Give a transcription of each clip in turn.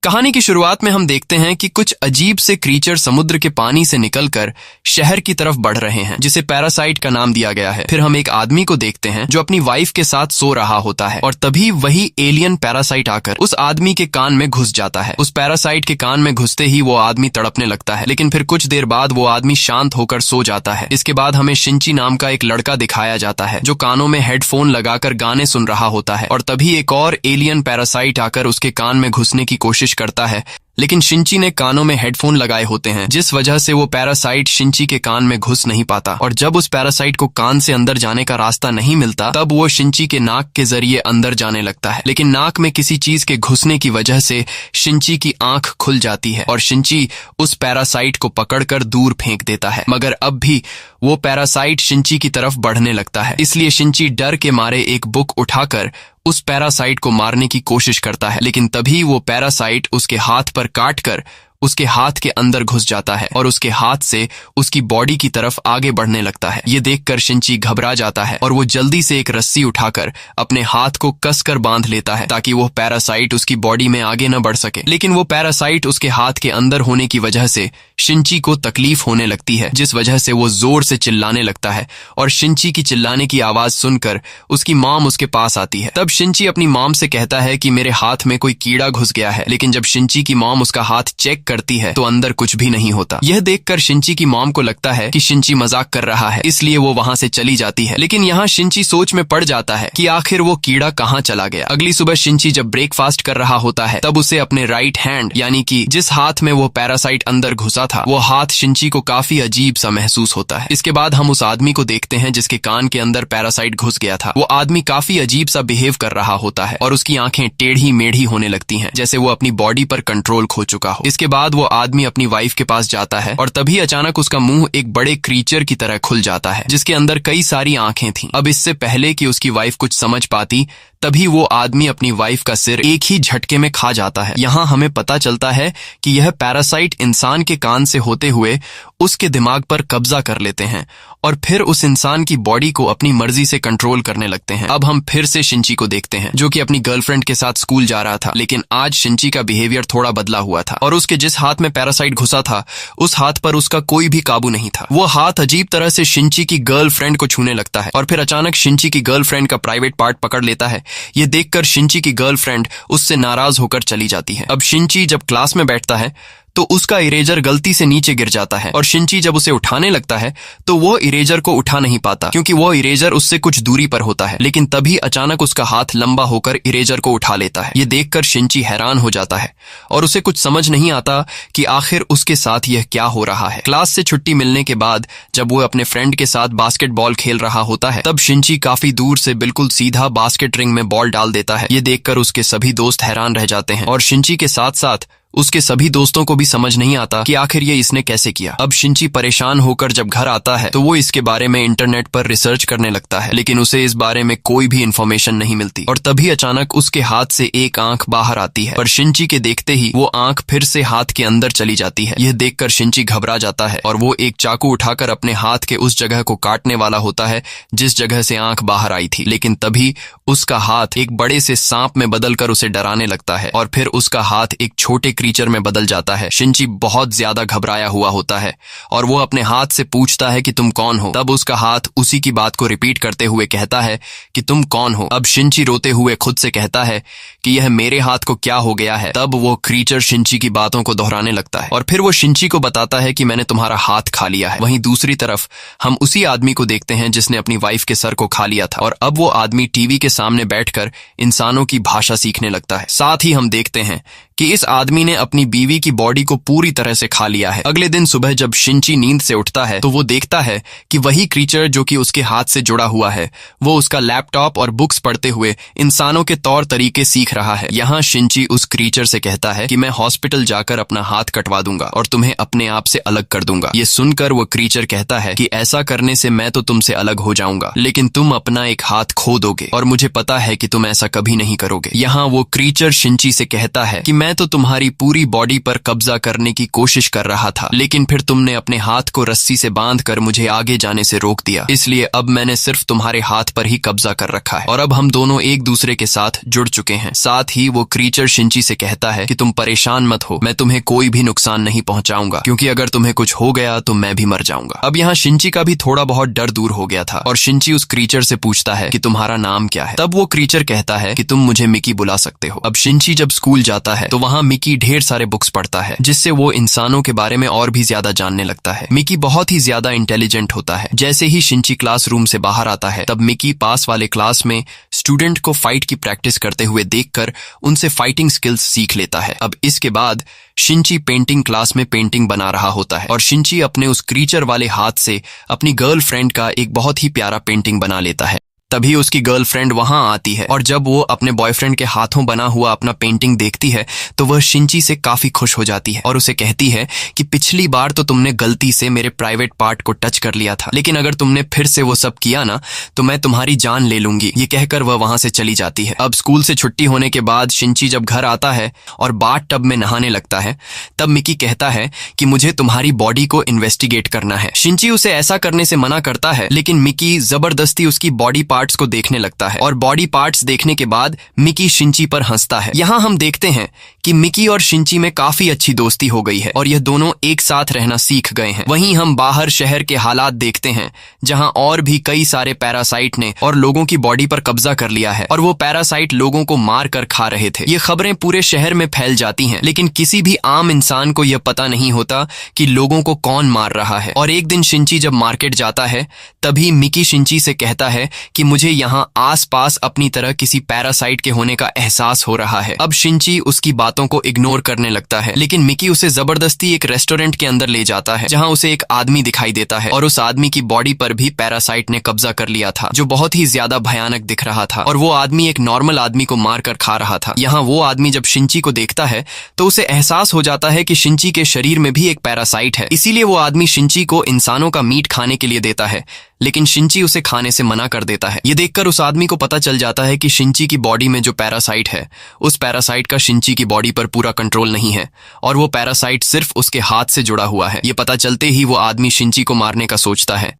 कहानी की शुरुआत में हम देखते हैं कि कुछ अजीब से क्रीचर समुद्र के पानी से निकलकर शहर की तरफ बढ़ रहे हैं, जिसे पैरासाइट का नाम दिया गया है। फिर हम एक आदमी को देखते हैं जो अपनी वाइफ के साथ सो रहा होता है और तभी वही एलियन पैरासाइट आकर उस आदमी के कान में घुस जाता है। उस पैरासाइट के कान में घुसते ही वो आदमी तड़पने लगता है, लेकिन फिर कुछ देर बाद वो आदमी शांत होकर सो जाता है। इसके बाद हमें शिंची नाम का एक लड़का दिखाया जाता है जो कानों में हेडफोन लगाकर गाने सुन रहा होता है और तभी एक और एलियन पैरासाइट आकर उसके कान में घुसने की कोशिश करता है, लेकिन शिंची ने कानों में हेडफोन लगाए होते हैं, जिस वजह से वो पैरासाइट शिंची के कान में घुस नहीं पाता। और जब उस पैरासाइट को कान से अंदर जाने का रास्ता नहीं मिलता, तब वो शिंची के नाक के जरिए अंदर जाने लगता है, लेकिन नाक में किसी चीज के घुसने की वजह से शिंची की आंख खुल जाती है और शिंची उस पैरासाइट को पकड़कर दूर फेंक देता है। मगर अब भी वो पैरासाइट शिंची की तरफ बढ़ने लगता है, इसलिए शिंची डर के मारे एक बुक उठाकर उस पैरासाइट को मारने की कोशिश करता है, लेकिन तभी वो पैरासाइट उसके हाथ पर काटकर उसके हाथ के अंदर घुस जाता है और उसके हाथ से उसकी बॉडी की तरफ आगे बढ़ने लगता है। ये देखकर शिंची घबरा जाता है और वो जल्दी से एक रस्सी उठाकर अपने हाथ को कसकर बांध लेता है ताकि वो पैरासाइट उसकी बॉडी में आगे न बढ़ सके। लेकिन वो पैरासाइट उसके हाथ के अंदर होने की वजह से शिंची को तकलीफ होने लगती है, जिस वजह से वो जोर से चिल्लाने लगता है और शिंची की चिल्लाने की आवाज सुनकर उसकी मॉम उसके पास आती है। तब शिंची अपनी मॉम से कहता है कि मेरे हाथ में कोई कीड़ा घुस गया है, लेकिन जब शिंची की मॉम उसका हाथ चेक करती है तो अंदर कुछ भी नहीं होता। यह देखकर शिंची की मॉम को लगता है कि शिंची मजाक कर रहा है, इसलिए वो वहां से चली जाती है। लेकिन यहाँ शिंची सोच में पड़ जाता है कि आखिर वो कीड़ा कहाँ चला गया। अगली सुबह शिंची जब ब्रेकफास्ट कर रहा होता है, तब उसे अपने राइट हैंड यानी कि जिस हाथ में वो पैरासाइट अंदर घुसा था, वो हाथ शिंची को काफी अजीब सा महसूस होता है। इसके बाद हम उस आदमी को देखते हैं जिसके कान के अंदर पैरासाइट घुस गया था। वो आदमी काफी अजीब सा बिहेव कर रहा होता है और उसकी आंखें टेढ़ी मेढ़ी होने लगती हैं, जैसे वो अपनी बॉडी पर कंट्रोल खो चुका हो। इसके बाद वो आदमी अपनी वाइफ के पास जाता है और तभी अचानक उसका मुंह एक बड़े क्रीचर की तरह खुल जाता है, जिसके अंदर कई सारी आंखें थीं। अब इससे पहले कि उसकी वाइफ कुछ समझ पाती, तभी वो आदमी अपनी वाइफ का सिर एक ही झटके में खा जाता है। यहाँ हमें पता चलता है कि यह पैरासाइट इंसान के कान से होते हुए उसके दिमाग पर कब्जा कर लेते हैं और फिर उस इंसान की बॉडी को अपनी मर्जी से कंट्रोल करने लगते हैं। अब हम फिर से शिंची को देखते हैं जो कि अपनी गर्लफ्रेंड के साथ स्कूल जा रहा था, लेकिन आज शिंची का बिहेवियर थोड़ा बदला हुआ था और उसके जिस हाथ में पैरासाइट घुसा था, उस हाथ पर उसका कोई भी काबू नहीं था। वो हाथ अजीब तरह से शिंची की गर्लफ्रेंड को छूने लगता है और फिर अचानक शिंची की गर्लफ्रेंड का प्राइवेट पार्ट पकड़ लेता है। ये देखकर शिंची की गर्लफ्रेंड उससे नाराज होकर चली जाती है। अब शिंची जब क्लास में बैठता है तो उसका इरेजर गलती से नीचे गिर जाता है और शिंची जब उसे उठाने लगता है तो वो इरेजर को उठा नहीं पाता, क्योंकि वो इरेजर उससे कुछ दूरी पर होता है। लेकिन तभी अचानक उसका हाथ लंबा होकर इरेजर को उठा लेता है। ये देखकर शिंची हैरान हो जाता है और उसे कुछ समझ नहीं आता कि आखिर उसके साथ यह क्या हो रहा है। क्लास से छुट्टी मिलने के बाद जब वो अपने फ्रेंड के साथ बास्केटबॉल खेल रहा होता है, तब शिंची काफी दूर से बिल्कुल सीधा बास्केट रिंग में बॉल डाल देता है। ये देखकर उसके सभी दोस्त हैरान रह जाते हैं और शिंची के साथ साथ उसके सभी दोस्तों को भी समझ नहीं आता कि आखिर ये इसने कैसे किया। अब शिंची परेशान होकर जब घर आता है तो वो इसके बारे में इंटरनेट पर रिसर्च करने लगता है, लेकिन उसे इस बारे में कोई भी इंफॉर्मेशन नहीं मिलती और तभी अचानक उसके हाथ से एक आंख बाहर आती है, पर शिंची के देखते ही वो आंख फिर से हाथ के अंदर चली जाती है। यह देखकर शिंची घबरा जाता है और वो एक चाकू उठाकर अपने हाथ के उस जगह को काटने वाला होता है जिस जगह से आंख बाहर आई थी, लेकिन तभी उसका हाथ एक बड़े से सांप में बदलकर उसे डराने लगता है और फिर उसका हाथ एक छोटे क्रीचर में बदल जाता है। शिंची बहुत ज्यादा घबराया हुआ होता है और वो अपने हाथ से पूछता है कि तुम कौन हो। तब उसका हाथ उसी की बात को रिपीट करते हुए कहता है कि तुम कौन हो। अब शिंची रोते हुए खुद से कहता है कि यह मेरे हाथ को क्या हो गया है। तब वो क्रीचर शिंची की बातों को दोहराने लगता है और फिर वो शिंची को बताता है कि मैंने तुम्हारा हाथ खा लिया है। वहीं दूसरी तरफ हम उसी आदमी को देखते हैं जिसने अपनी वाइफ के सर को खा लिया था और अब वो आदमी टीवी के सामने बैठकर इंसानों की भाषा सीखने लगता है। साथ ही हम देखते हैं कि इस आदमी ने अपनी बीवी की बॉडी को पूरी तरह से खा लिया है। अगले दिन सुबह जब शिंची नींद से उठता है तो वो देखता है कि वही क्रीचर जो कि उसके हाथ से जुड़ा हुआ है, वो उसका लैपटॉप और बुक्स पढ़ते हुए इंसानों के तौर तरीके सीख रहा है। यहाँ शिंची उस क्रीचर से कहता है कि मैं हॉस्पिटल जाकर अपना हाथ कटवा दूंगा और तुम्हें अपने आप से अलग कर दूंगा। ये सुनकर वो क्रीचर कहता है कि ऐसा करने से मैं तो तुमसे अलग हो जाऊंगा, लेकिन तुम अपना एक हाथ खो दोगे और मुझे पता है कि तुम ऐसा कभी नहीं करोगे। यहाँ वो क्रीचर शिंची से कहता है कि मैं तो तुम्हारी पूरी बॉडी पर कब्जा करने की कोशिश कर रहा था, लेकिन फिर तुमने अपने हाथ को रस्सी से बांधकर मुझे आगे जाने से रोक दिया। इसलिए अब मैंने सिर्फ तुम्हारे हाथ पर ही कब्जा कर रखा है और अब हम दोनों एक दूसरे के साथ जुड़ चुके हैं। साथ ही वो क्रीचर शिंची से कहता है कि तुम परेशान मत हो, मैं तुम्हें कोई भी नुकसान नहीं पहुंचाऊंगा, क्योंकि अगर तुम्हें कुछ हो गया तो मैं भी मर जाऊंगा। अब यहाँ शिंची का भी थोड़ा बहुत डर दूर हो गया था और शिंची उस क्रीचर से पूछता है कि तुम्हारा नाम क्या है। तब वो क्रीचर कहता है कि तुम मुझे मिकी बुला सकते हो। अब शिंची जब स्कूल जाता है तो वहाँ मिकी ढेर सारे बुक्स पढ़ता है, जिससे वो इंसानों के बारे में और भी ज्यादा जानने लगता है। मिकी बहुत ही ज्यादा इंटेलिजेंट होता है। जैसे ही शिंची क्लासरूम से बाहर आता है तब मिकी पास वाले क्लास में स्टूडेंट को फाइट की प्रैक्टिस करते हुए देखकर उनसे फाइटिंग स्किल्स सीख लेता है। अब इसके बाद शिंची पेंटिंग क्लास में पेंटिंग बना रहा होता है और शिंची अपने उस क्रीचर वाले हाथ से अपनी गर्लफ्रेंड का एक बहुत ही प्यारा पेंटिंग बना लेता है। तभी उसकी गर्लफ्रेंड वहां आती है और जब वो अपने बॉयफ्रेंड के हाथों बना हुआ अपना पेंटिंग देखती है तो वह शिंची से काफी खुश हो जाती है और उसे कहती है कि पिछली बार तो तुमने गलती से मेरे प्राइवेट पार्ट को टच कर लिया था, लेकिन अगर तुमने फिर से वो सब किया ना तो मैं तुम्हारी जान ले लूंगी। ये कहकर वह वहां से चली जाती है। अब स्कूल से छुट्टी होने के बाद शिंची जब घर आता है और बाथ टब में नहाने लगता है तब मिकी कहता है कि मुझे तुम्हारी बॉडी को इन्वेस्टिगेट करना है। शिंची उसे ऐसा करने से मना करता है, लेकिन मिकी जबरदस्ती उसकी बॉडी पार्ट्स को देखने लगता है और बॉडी पार्ट्स देखने के बाद मिकी शिंची पर हंसता है। यहाँ हम देखते हैं कि मिकी और शिंची में काफी अच्छी दोस्ती हो गई है और यह दोनों एक साथ रहना सीख गए हैं। वहीं हम बाहर शहर के हालात देखते हैं जहाँ और भी कई सारे पैरासाइट ने और लोगों की बॉडी पर कब्जा कर लिया है और वो पैरासाइट लोगों को मार कर खा रहे थे। ये खबरें पूरे शहर में फैल जाती हैं, लेकिन किसी भी आम इंसान को यह पता नहीं होता कि लोगों को कौन मार रहा है। और एक दिन शिंची जब मार्केट जाता है तभी मिकी शिंची से कहता है कि मुझे यहाँ आसपास अपनी तरह किसी पैरासाइट के होने का एहसास हो रहा है। अब शिंची उसकी बातों को इग्नोर करने लगता है, लेकिन मिकी उसे जबरदस्ती एक रेस्टोरेंट के अंदर ले जाता है जहाँ उसे एक आदमी दिखाई देता है और उस आदमी की बॉडी पर भी पैरासाइट ने कब्जा कर लिया था, जो बहुत ही ज्यादा भयानक दिख रहा था और वो आदमी एक नॉर्मल आदमी को मार कर खा रहा था। यहाँ वो आदमी जब शिंची को देखता है तो उसे एहसास हो जाता है कि शिंची के शरीर में भी एक पैरासाइट है, इसीलिए वो आदमी शिंची को इंसानों का मीट खाने के लिए देता है, लेकिन शिंची उसे खाने से मना कर देता है। ये देखकर उस आदमी को पता चल जाता है कि शिंची की बॉडी में जो पैरासाइट है उस पैरासाइट का शिंची की बॉडी पर पूरा कंट्रोल नहीं है और वो पैरासाइट सिर्फ उसके हाथ से जुड़ा हुआ है। ये पता चलते ही वो आदमी शिंची को मारने का सोचता है,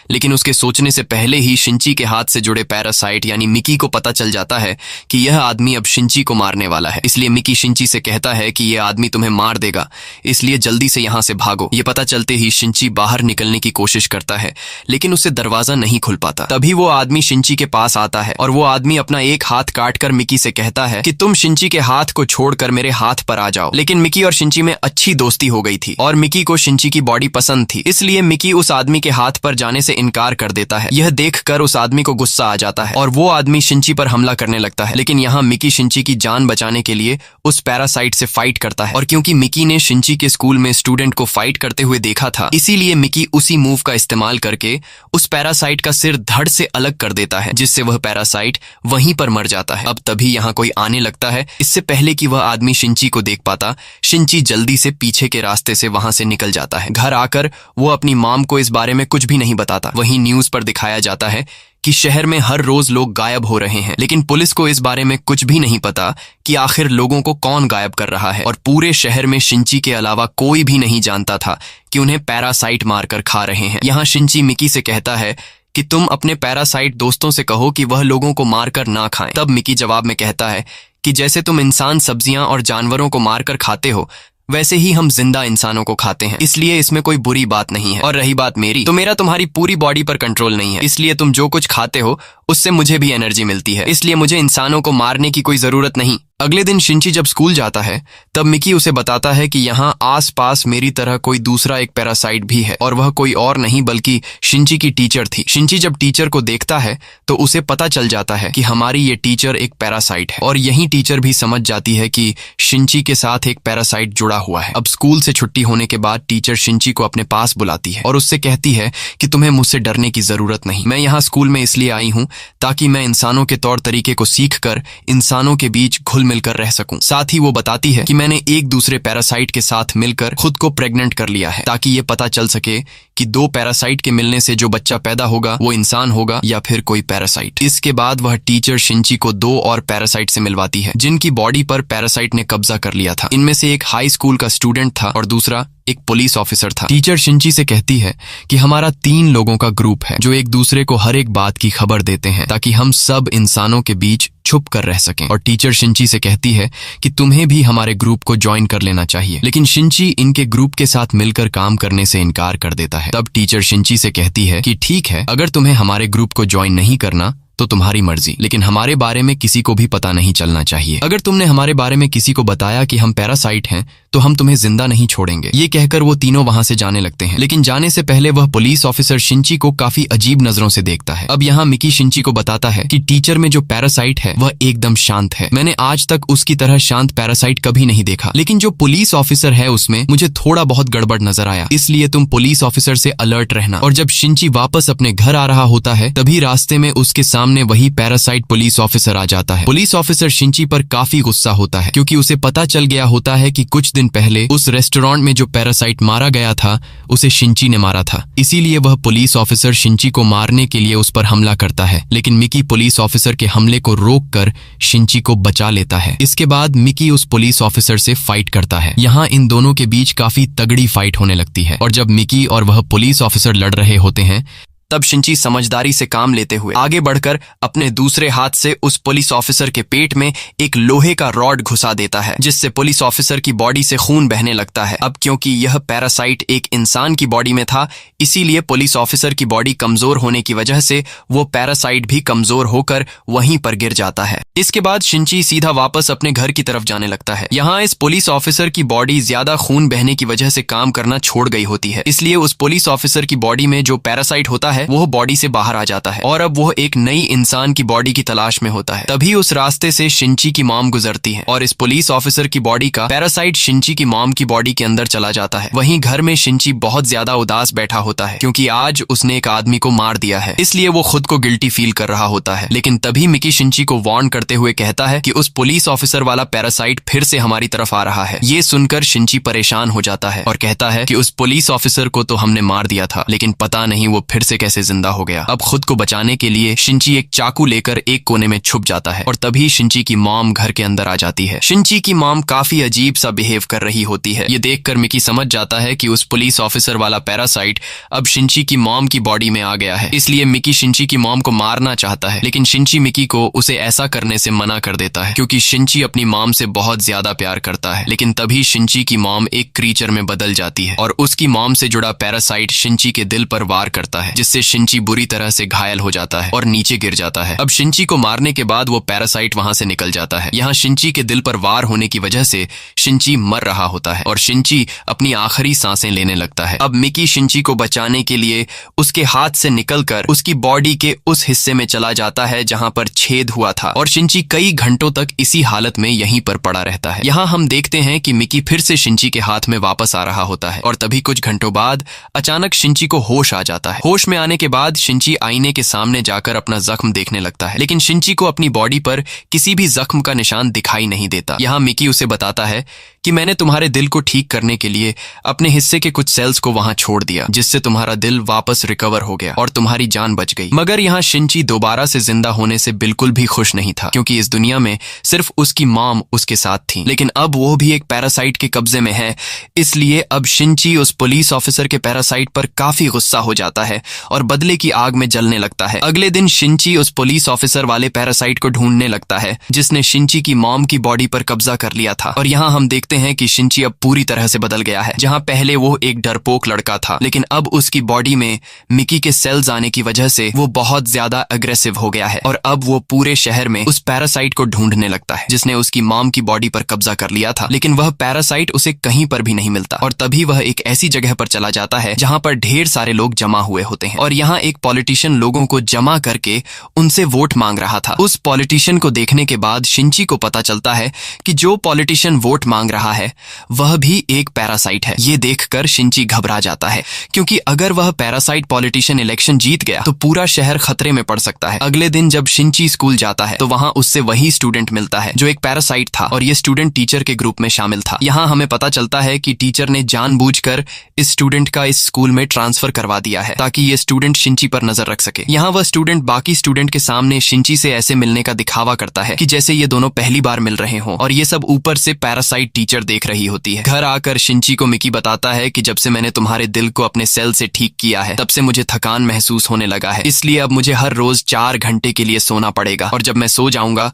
लेकिन उसके सोचने से पहले ही शिंची के हाथ से जुड़े पैरासाइट यानी मिकी को पता चल जाता है कि यह आदमी अब शिंची को मारने वाला है। इसलिए मिकी शिंची से कहता है कि यह आदमी तुम्हें मार देगा, इसलिए जल्दी से यहाँ से भागो। ये पता चलते ही शिंची बाहर निकलने की कोशिश करता है, लेकिन उससे दरवाजा नहीं खुल पाता। तभी वो आदमी शिंची के पास आता है और वो आदमी अपना एक हाथ काटकर मिकी से कहता है कि तुम शिंची के हाथ को छोड़कर मेरे हाथ पर आ जाओ। लेकिन मिकी और शिंची में अच्छी दोस्ती हो गई थी और मिकी को शिंची की बॉडी पसंद थी, इसलिए मिकी उस आदमी के हाथ पर जाने से इनकार कर देता है। यह देखकर उस आदमी को गुस्सा आ जाता है और वो आदमी शिंची पर हमला करने लगता है, लेकिन यहाँ मिकी शिंची की जान बचाने के लिए उस पैरासाइट से फाइट करता है और क्योंकि मिकी ने शिंची के स्कूल में स्टूडेंट को फाइट करते हुए देखा था, इसीलिए मिकी उसी मूव का इस्तेमाल करके उस पैरासाइट का सिर धड़ से अलग कर देता है, जिससे वह पैरासाइट वहीं पर मर जाता है। अब तभी यहाँ कोई आने लगता है। इससे पहले कि वह आदमी शिंची को देख पाता, शिंची जल्दी से पीछे के रास्ते से वहां से निकल जाता है। घर आकर वो अपनी मॉम को इस बारे में कुछ भी नहीं बताता। वहीं न्यूज पर दिखाया जाता है कि शहर में हर रोज लोग गायब हो रहे हैं, लेकिन पुलिस को इस बारे में कुछ भी नहीं पता कि आखिर लोगों को कौन गायब कर रहा है और पूरे शहर में शिंची के अलावा कोई भी नहीं जानता था कि उन्हें पैरासाइट मारकर खा रहे हैं। यहाँ शिंची मिकी से कहता है कि तुम अपने पैरासाइट दोस्तों से कहो कि वह लोगों को मारकर ना खाएं। तब मिकी जवाब में कहता है कि जैसे तुम इंसान सब्जियां और जानवरों को मारकर खाते हो, वैसे ही हम जिंदा इंसानों को खाते हैं, इसलिए इसमें कोई बुरी बात नहीं है। और रही बात मेरी, तो मेरा तुम्हारी पूरी बॉडी पर कंट्रोल नहीं है, इसलिए तुम जो कुछ खाते हो उससे मुझे भी एनर्जी मिलती है, इसलिए मुझे इंसानों को मारने की कोई जरूरत नहीं। अगले दिन शिंची जब स्कूल जाता है तब मिकी उसे बताता है कि यहाँ आसपास मेरी तरह कोई दूसरा एक पैरासाइट भी है और वह कोई और नहीं बल्कि शिंची की टीचर थी। शिंची जब टीचर को देखता है तो उसे पता चल जाता है कि हमारी ये टीचर एक पैरासाइट है और यही टीचर भी समझ जाती है कि शिंची के साथ एक पैरासाइट जुड़ा हुआ है। अब स्कूल से छुट्टी होने के बाद टीचर शिंची को अपने पास बुलाती है और उससे कहती है कि तुम्हें मुझसे डरने की जरूरत नहीं, मैं यहाँ स्कूल में इसलिए आई हूँ ताकि मैं इंसानों के तौर तरीके को सीखकर इंसानों के बीच घुल मिलकर रह सकूं। साथ ही वो बताती है कि मैंने एक दूसरे पैरासाइट के साथ मिलकर खुद को प्रेग्नेंट कर लिया है, ताकि ये पता चल सके कि दो पैरासाइट के मिलने से जो बच्चा पैदा होगा वो इंसान होगा या फिर कोई पैरासाइट। इसके बाद वह टीचर शिंची को दो और पैरासाइट से मिलवाती है, जिनकी बॉडी पर पैरासाइट ने कब्जा कर लिया था। इनमें से एक हाई स्कूल का स्टूडेंट था और दूसरा एक पुलिस ऑफिसर था। टीचर शिंची से कहती है कि हमारा 3 लोगों का ग्रुप है जो एक दूसरे को हर एक बात की खबर देते हैं, ताकि हम सब इंसानों के बीच छुप कर रह सकें। और टीचर शिंची से कहती है कि तुम्हें भी हमारे ग्रुप को ज्वाइन कर लेना चाहिए, लेकिन शिंची इनके ग्रुप के साथ मिलकर काम करने से इनकार कर देता है। तब टीचर शिंची से कहती है कि ठीक है, अगर तुम्हें हमारे ग्रुप को ज्वाइन नहीं करना तो तुम्हारी मर्जी, लेकिन हमारे बारे में किसी को भी पता नहीं चलना चाहिए। अगर तुमने हमारे बारे में किसी को बताया कि हम पैरासाइट हैं तो हम तुम्हें जिंदा नहीं छोड़ेंगे। ये कहकर वो तीनों वहां से जाने लगते हैं, लेकिन जाने से पहले वह पुलिस ऑफिसर शिंची को काफी अजीब नजरों से देखता है। अब यहाँ मिकी शिंची को बताता है कि टीचर में जो पैरासाइट है वह एकदम शांत है। मैंने आज तक उसकी तरह शांत पैरासाइट कभी नहीं देखा, लेकिन जो पुलिस ऑफिसर है उसमें मुझे थोड़ा बहुत गड़बड़ नजर आया, इसलिए तुम पुलिस ऑफिसर से अलर्ट रहना। और जब शिंची वापस अपने घर आ रहा होता है तभी रास्ते में उसके सामने वही पैरासाइट पुलिस ऑफिसर आ जाता है। पुलिस ऑफिसर शिंची पर काफी गुस्सा होता है, क्योंकि उसे पता चल गया होता है कि कुछ दिन पहले उस रेस्टोरेंट में जो पैरासाइट मारा गया था उसे शिंची ने मारा था। इसीलिए वह पुलिस ऑफिसर शिंची को मारने के लिए उस पर हमला करता है, लेकिन मिकी पुलिस ऑफिसर के हमले को रोककर शिंची को बचा लेता है। इसके बाद मिकी उस पुलिस ऑफिसर से फाइट करता है। यहाँ इन दोनों के बीच काफी तगड़ी फाइट होने लगती है, और जब मिकी और वह पुलिस ऑफिसर लड़ रहे होते हैं तब शिंची समझदारी से काम लेते हुए आगे बढ़कर अपने दूसरे हाथ से उस पुलिस ऑफिसर के पेट में एक लोहे का रॉड घुसा देता है, जिससे पुलिस ऑफिसर की बॉडी से खून बहने लगता है। अब क्योंकि यह पैरासाइट एक इंसान की बॉडी में था, इसीलिए पुलिस ऑफिसर की बॉडी कमजोर होने की वजह से वो पैरासाइट भी कमजोर होकर वहीं पर गिर जाता है। इसके बाद शिंची सीधा वापस अपने घर की तरफ जाने लगता है। यहाँ इस पुलिस ऑफिसर की बॉडी ज्यादा खून बहने की वजह से काम करना छोड़ गई होती है, इसलिए उस पुलिस ऑफिसर की बॉडी में जो पैरासाइट होता है वो बॉडी से बाहर आ जाता है और अब वो एक नई इंसान की बॉडी की तलाश में होता है। तभी उस रास्ते से शिंची की मॉम गुजरती है और इस पुलिस ऑफिसर की बॉडी का पैरासाइट शिंची की मॉम की बॉडी के अंदर चला जाता है। वहीं घर में शिंची बहुत ज्यादा उदास बैठा होता है, क्योंकि आज उसने एक आदमी को मार दिया है, इसलिए वो खुद को गिल्टी फील कर रहा होता है। लेकिन तभी मिकी शिंची को वार्न करते हुए कहता है कि उस पुलिस ऑफिसर वाला पैरासाइट फिर से हमारी तरफ आ रहा है। ये सुनकर शिंची परेशान हो जाता है और कहता है कि उस पुलिस ऑफिसर को तो हमने मार दिया था, लेकिन पता नहीं वो फिर से कैसे जिंदा हो गया। अब खुद को बचाने के लिए शिंची एक चाकू लेकर एक कोने में छुप जाता है और तभी शिंची की मॉम घर के अंदर आ जाती है। शिंची की मॉम काफी अजीब सा बिहेव कर रही होती है। ये देखकर मिकी समझ जाता है कि उस पुलिस ऑफिसर वाला पैरासाइट अब शिंची की मॉम की बॉडी में आ गया है, इसलिए मिकी शिंची की मॉम को मारना चाहता है, लेकिन शिंची मिकी को उसे ऐसा करने से मना कर देता है, क्योंकि शिंची अपनी मॉम से बहुत ज्यादा प्यार करता है। लेकिन तभी शिंची की मॉम एक क्रीचर में बदल जाती है और उसकी मॉम से जुड़ा पैरासाइट शिंची के दिल पर वार करता है, जिससे शिंची बुरी तरह से घायल हो जाता है और नीचे गिर जाता है। अब शिंची को मारने के बाद वो पैरासाइट वहां से निकल जाता है। यहाँ शिंची के दिल पर वार होने की वजह से शिंची मर रहा होता है और शिंची अपनी आखिरी सांसें लेने लगता है। अब मिकी शिंची को बचाने के लिए उसके हाथ से निकलकर उसकी बॉडी के उस हिस्से में चला जाता है जहां पर छेद हुआ था और शिंची कई घंटों तक इसी हालत में यहीं पर पड़ा रहता है। यहाँ हम देखते हैं कि मिकी फिर से शिंची के हाथ में वापस आ रहा होता है और तभी कुछ घंटों बाद अचानक शिंची को होश आ जाता है। होश में आने के बाद शिंची आईने के सामने जाकर अपना जख्म देखने लगता है, लेकिन शिंची को अपनी बॉडी पर किसी भी जख्म का निशान दिखाई नहीं देता। यहाँ मिकी उसे बताता है कि मैंने तुम्हारे दिल को ठीक करने के लिए अपने हिस्से के कुछ सेल्स को वहां छोड़ दिया, जिससे तुम्हारा दिल वापस रिकवर हो गया और तुम्हारी जान बच गई। मगर यहाँ शिंची दोबारा से जिंदा होने से बिल्कुल भी खुश नहीं था, क्योंकि इस दुनिया में सिर्फ उसकी मॉम उसके साथ थी, लेकिन अब वो भी एक पैरासाइट के कब्जे में है। इसलिए अब शिंची उस पुलिस ऑफिसर के पैरासाइट पर काफी गुस्सा हो जाता है और बदले की आग में जलने लगता है। अगले दिन शिंची उस पुलिस ऑफिसर वाले पैरासाइट को ढूंढने लगता है जिसने शिंची की मॉम की बॉडी पर कब्जा कर लिया था और यहाँ हम देखते हैं कि शिंची अब पूरी तरह से बदल गया है। जहाँ पहले वो एक डरपोक लड़का था, लेकिन अब उसकी बॉडी में मिकी के सेल्स आने की वजह से वो बहुत ज्यादा अग्रेसिव हो गया है और अब वो पूरे शहर में उस पैरासाइट को ढूंढने लगता है जिसने उसकी मॉम की बॉडी पर कब्जा कर लिया था। लेकिन वह पैरासाइट उसे कहीं पर भी नहीं मिलता और तभी वह एक ऐसी जगह पर चला जाता है जहाँ पर ढेर सारे लोग जमा हुए होते हैं और यहाँ एक पॉलिटिशियन लोगों को जमा करके उनसे वोट मांग रहा था। उस पॉलिटिशियन को देखने के बाद शिंची को पता चलता है कि जो पॉलिटिशियन वोट मांग रहा रहा है वह भी एक पैरासाइट है। ये देखकर शिंची घबरा जाता है, क्योंकि अगर वह पैरासाइट पॉलिटिशियन इलेक्शन जीत गया तो पूरा शहर खतरे में पड़ सकता है। अगले दिन जब शिंची स्कूल जाता है तो वहां उससे वही स्टूडेंट मिलता है जो एक पैरासाइट था, और ये स्टूडेंट टीचर के ग्रुप में शामिल था। यहाँ हमें पता चलता है कि टीचर ने जानबूझकर इस स्टूडेंट का इस स्कूल में ट्रांसफर करवा दिया है ताकि ये स्टूडेंट शिंची पर नजर रख सके। यहाँ वह स्टूडेंट बाकी स्टूडेंट के सामने शिंची से ऐसे मिलने का दिखावा करता है कि जैसे ये दोनों पहली बार मिल रहे हों, और ये सब ऊपर से पैरासाइट टीचर देख रही होती है। घर आकर शिंची को मिकी बताता है कि जब से मैंने तुम्हारे दिल को अपने सेल से ठीक किया है तब से मुझे थकान महसूस होने लगा है, इसलिए अब मुझे हर रोज 4 घंटे के लिए सोना पड़ेगा, और जब मैं सो जाऊंगा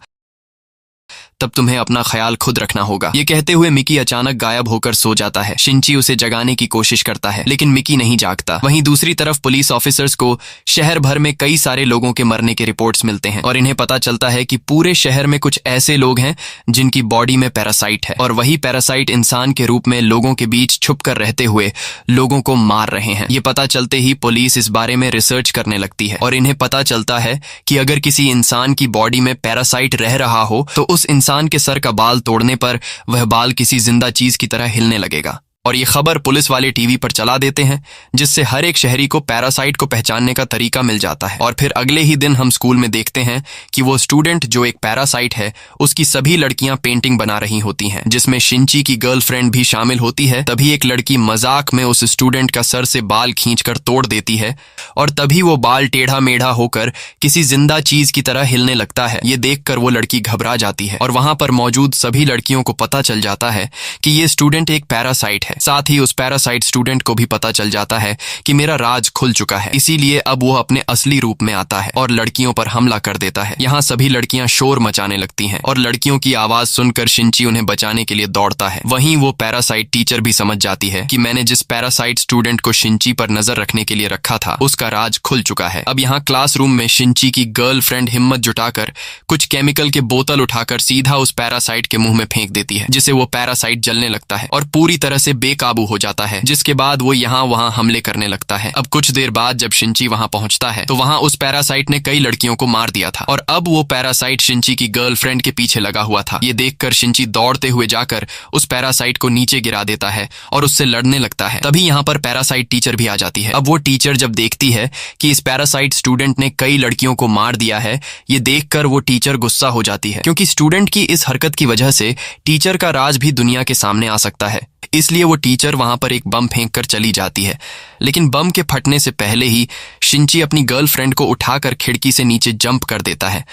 तब तुम्हें अपना ख्याल खुद रखना होगा। ये कहते हुए मिकी अचानक गायब होकर सो जाता है। शिंची उसे जगाने की कोशिश करता है, लेकिन मिकी नहीं जागता। वहीं दूसरी तरफ पुलिस ऑफिसर्स को शहर भर में कई सारे लोगों के मरने के रिपोर्ट्स मिलते हैं, और इन्हें पता चलता है कि पूरे शहर में कुछ ऐसे लोग हैं जिनकी बॉडी में पैरासाइट है, और वही पैरासाइट इंसान के रूप में लोगों के बीच छुप कर रहते हुए लोगों को मार रहे हैं। ये पता चलते ही पुलिस इस बारे में रिसर्च करने लगती है, और इन्हें पता चलता है कि अगर किसी इंसान की बॉडी में पैरासाइट रह रहा हो तो उस इंसान के सर का बाल तोड़ने पर वह बाल किसी जिंदा चीज की तरह हिलने लगेगा। और ये खबर पुलिस वाले टीवी पर चला देते हैं, जिससे हर एक शहरी को पैरासाइट को पहचानने का तरीका मिल जाता है। और फिर अगले ही दिन हम स्कूल में देखते हैं कि वो स्टूडेंट जो एक पैरासाइट है उसकी सभी लड़कियां पेंटिंग बना रही होती हैं, जिसमें शिंची की गर्लफ्रेंड भी शामिल होती है। तभी एक लड़की मजाक में उस स्टूडेंट का सर से बाल खींचकर तोड़ देती है, और तभी वो बाल टेढ़ा मेढ़ा होकर किसी जिंदा चीज की तरह हिलने लगता है। ये देखकर वो लड़की घबरा जाती है, और वहां पर मौजूद सभी लड़कियों को पता चल जाता है कि ये स्टूडेंट एक पैरासाइट है। साथ ही उस पैरासाइट स्टूडेंट को भी पता चल जाता है कि मेरा राज खुल चुका है, इसीलिए अब वो अपने असली रूप में आता है और लड़कियों पर हमला कर देता है। यहाँ सभी लड़कियां शोर मचाने लगती हैं, और लड़कियों की आवाज सुनकर शिंची उन्हें बचाने के लिए दौड़ता है। वहीं वो पैरासाइट टीचर भी समझ जाती है कि मैंने जिस पैरासाइट स्टूडेंट को शिंची पर नजर रखने के लिए रखा था उसका राज खुल चुका है। अब यहाँ क्लासरूम में शिंची की गर्लफ्रेंड हिम्मत जुटाकर कुछ केमिकल के बोतल उठाकर सीधा उस पैरासाइट के मुंह में फेंक देती है, जिससे वो पैरासाइट जलने लगता है और पूरी तरह से बेकाबू हो जाता है, जिसके बाद वो यहाँ वहाँ हमले करने लगता है। अब कुछ देर बाद जब शिंची वहाँ पहुंचता है तो वहाँ उस पैरासाइट ने कई लड़कियों को मार दिया था, और अब वो पैरासाइट शिंची की गर्लफ्रेंड के पीछे लगा हुआ था। ये देखकर शिंची दौड़ते हुए जाकर उस पैरासाइट को नीचे गिरा देता है और उससे लड़ने लगता है। तभी यहाँ पर पैरासाइट टीचर भी आ जाती है। अब वो टीचर जब देखती है कि इस पैरासाइट स्टूडेंट ने कई लड़कियों को मार दिया है, ये देखकर वो टीचर गुस्सा हो जाती है, क्योंकि स्टूडेंट की इस हरकत की वजह से टीचर का राज भी दुनिया के सामने आ सकता है। इसलिए वो टीचर वहां पर एक बम फेंक कर चली जाती है, लेकिन बम के फटने से पहले ही शिंची अपनी गर्लफ्रेंड को उठाकर खिड़की से नीचे जंप कर देता है,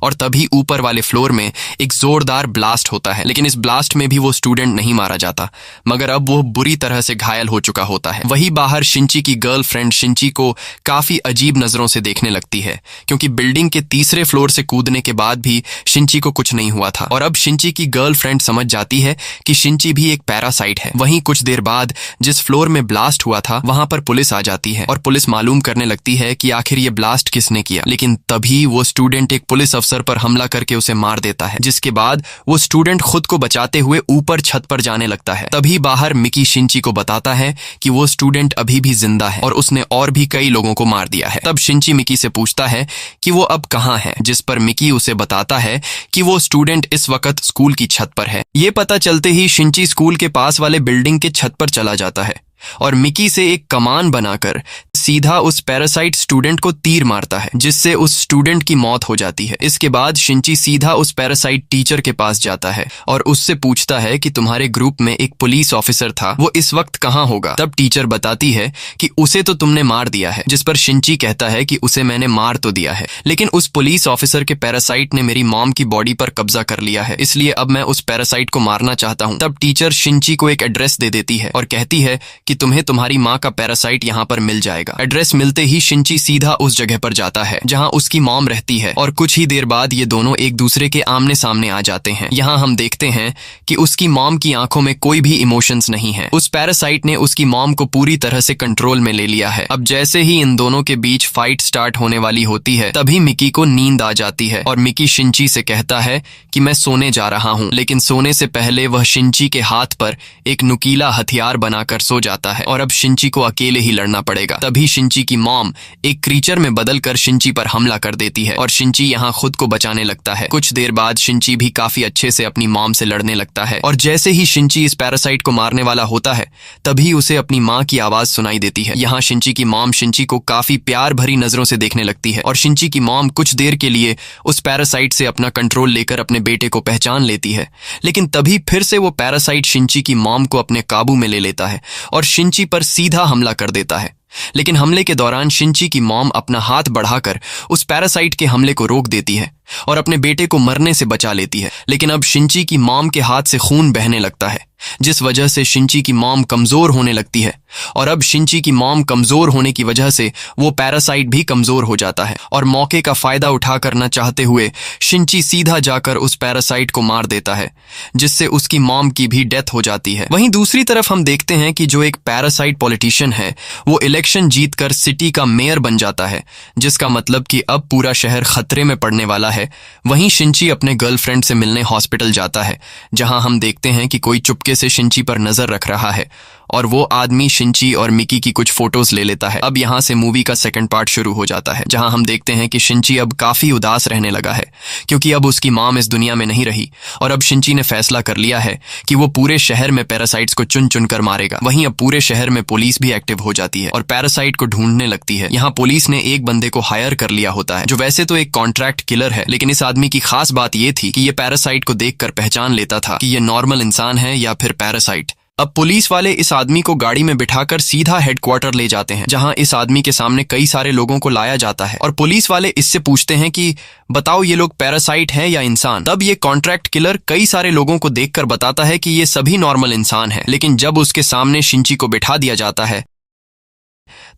और तभी ऊपर वाले फ्लोर में एक जोरदार ब्लास्ट होता है। लेकिन इस ब्लास्ट में भी वो स्टूडेंट नहीं मारा जाता, मगर अब वो बुरी तरह से घायल हो चुका होता है। वही बाहर शिंची की गर्लफ्रेंड शिंची को काफी अजीब नजरों से देखने लगती है, क्योंकि बिल्डिंग के तीसरे फ्लोर से कूदने के बाद भी शिंची को कुछ नहीं हुआ था। और अब शिंची की गर्लफ्रेंड समझ जाती है कि शिंची भी एक पैरासाइट है। वहीं कुछ देर बाद जिस फ्लोर में ब्लास्ट हुआ था वहां पर पुलिस आ जाती है, और पुलिस मालूम करने लगती है कि आखिर ये ब्लास्ट किसने किया। लेकिन तभी वो स्टूडेंट एक पुलिस अफसर पर हमला करके उसे मार देता है, जिसके बाद वो स्टूडेंट खुद को बचाते हुए ऊपर छत पर जाने लगता है। तभी बाहर मिकी शिंची को बताता है कि वो स्टूडेंट अभी भी जिंदा है और उसने और भी कई लोगों को मार दिया है। तब शिंची मिकी से पूछता है कि वो अब कहाँ है, जिस पर मिकी उसे बताता है कि वो स्टूडेंट इस वक्त स्कूल की छत पर है। ये पता चलते ही शिंची स्कूल के पास वाले बिल्डिंग के छत पर चला जाता है, और मिकी से एक कमान बनाकर सीधा उस पैरासाइट स्टूडेंट को तीर मारता है, जिससे उस स्टूडेंट की मौत हो जाती है। इसके बाद शिंची सीधा उस पैरासाइट टीचर के पास जाता है और उससे पूछता है कि तुम्हारे ग्रुप में एक पुलिस ऑफिसर था, वो इस वक्त कहाँ होगा। तब टीचर बताती है कि उसे तो तुमने मार दिया है, जिस पर शिंची कहता है कि उसे मैंने मार तो दिया है, लेकिन उस पुलिस ऑफिसर के पैरासाइट ने मेरी मॉम की बॉडी पर कब्जा कर लिया है, इसलिए अब मैं उस पैरासाइट को मारना चाहता हूँ। तब टीचर शिंची को एक एड्रेस दे देती है और कहती है कि तुम्हें तुम्हारी माँ का पैरासाइट यहाँ पर मिल जाएगा। एड्रेस मिलते ही शिंची सीधा उस जगह पर जाता है जहाँ उसकी मॉम रहती है, और कुछ ही देर बाद ये दोनों एक दूसरे के आमने सामने आ जाते हैं। यहाँ हम देखते हैं कि उसकी मॉम की आंखों में कोई भी इमोशंस नहीं है। उस पैरासाइट ने उसकी मॉम को पूरी तरह से कंट्रोल में ले लिया है। अब जैसे ही इन दोनों के बीच फाइट स्टार्ट होने वाली होती है, तभी मिकी को नींद आ जाती है और मिकी शिंची से कहता है कि मैं सोने जा रहा हूँ, लेकिन सोने से पहले वह शिंची के हाथ पर एक नुकीला हथियार बनाकर सो जाता आता है और अब शिंची को अकेले ही लड़ना पड़ेगा। तभी शिंची की मॉम एक क्रीचर में बदलकर शिंची पर हमला कर देती है और शिंची यहाँ खुद को बचाने लगता है। कुछ देर बाद शिंची भी काफी अच्छे से अपनी मॉम से लड़ने लगता है और जैसे ही शिंची इस पैरासाइट को मारने वाला होता है तभी उसे अपनी माँ की आवाज सुनाई देती है। यहाँ शिंची की मॉम शिंची को काफी प्यार भरी नजरों से देखने लगती है और शिंची की मॉम कुछ देर के लिए उस पैरासाइट से अपना कंट्रोल लेकर अपने बेटे को पहचान लेती है, लेकिन तभी फिर से वो पैरासाइट शिंची की मॉम को अपने काबू में ले लेता है और शिंची पर सीधा हमला कर देता है। लेकिन हमले के दौरान शिंची की मॉम अपना हाथ बढ़ाकर उस पैरासाइट के हमले को रोक देती है और अपने बेटे को मरने से बचा लेती है। लेकिन अब शिंची की मॉम के हाथ से खून बहने लगता है, जिस वजह से शिंची की मॉम कमजोर होने लगती है और अब शिंची की मॉम कमजोर होने की वजह से वो पैरासाइट भी कमजोर हो जाता है और मौके का फायदा उठा करना चाहते हुए शिंची सीधा जाकर उस पैरासाइट को मार देता है, जिससे उसकी मॉम की भी डेथ हो जाती है। वहीं दूसरी तरफ हम देखते हैं कि जो एक पैरासाइट पॉलिटिशियन है वो इलेक्शन जीतकर सिटी का मेयर बन जाता है, जिसका मतलब कि अब पूरा शहर खतरे में पड़ने वाला है। वहीं शिंची अपने गर्लफ्रेंड से मिलने हॉस्पिटल जाता है, जहां हम देखते हैं कि कोई चुपके से शिंची पर नजर रख रहा है और वो आदमी शिंची और मिकी की कुछ फोटोज ले लेता है। अब यहाँ से मूवी का सेकंड पार्ट शुरू हो जाता है, जहां हम देखते हैं कि शिंची अब काफी उदास रहने लगा है क्योंकि अब उसकी मॉम इस दुनिया में नहीं रही और अब शिंची ने फैसला कर लिया है कि वो पूरे शहर में पैरासाइट्स को चुन चुन कर मारेगा। वहीं अब पूरे शहर में पुलिस भी एक्टिव हो जाती है और पैरासाइट को ढूंढने लगती है। यहाँ पुलिस ने एक बंदे को हायर कर लिया होता है जो वैसे तो एक कॉन्ट्रैक्ट किलर है, लेकिन इस आदमी की खास बात ये थी कि ये पैरासाइट को देखकर पहचान लेता था कि ये नॉर्मल इंसान है या फिर पैरासाइट। अब पुलिस वाले इस आदमी को गाड़ी में बिठाकर सीधा हेडक्वार्टर ले जाते हैं, जहां इस आदमी के सामने कई सारे लोगों को लाया जाता है और पुलिस वाले इससे पूछते हैं कि बताओ ये लोग पैरासाइट हैं या इंसान। तब ये कॉन्ट्रैक्ट किलर कई सारे लोगों को देखकर बताता है कि ये सभी नॉर्मल इंसान हैं, लेकिन जब उसके सामने शिंची को बिठा दिया जाता है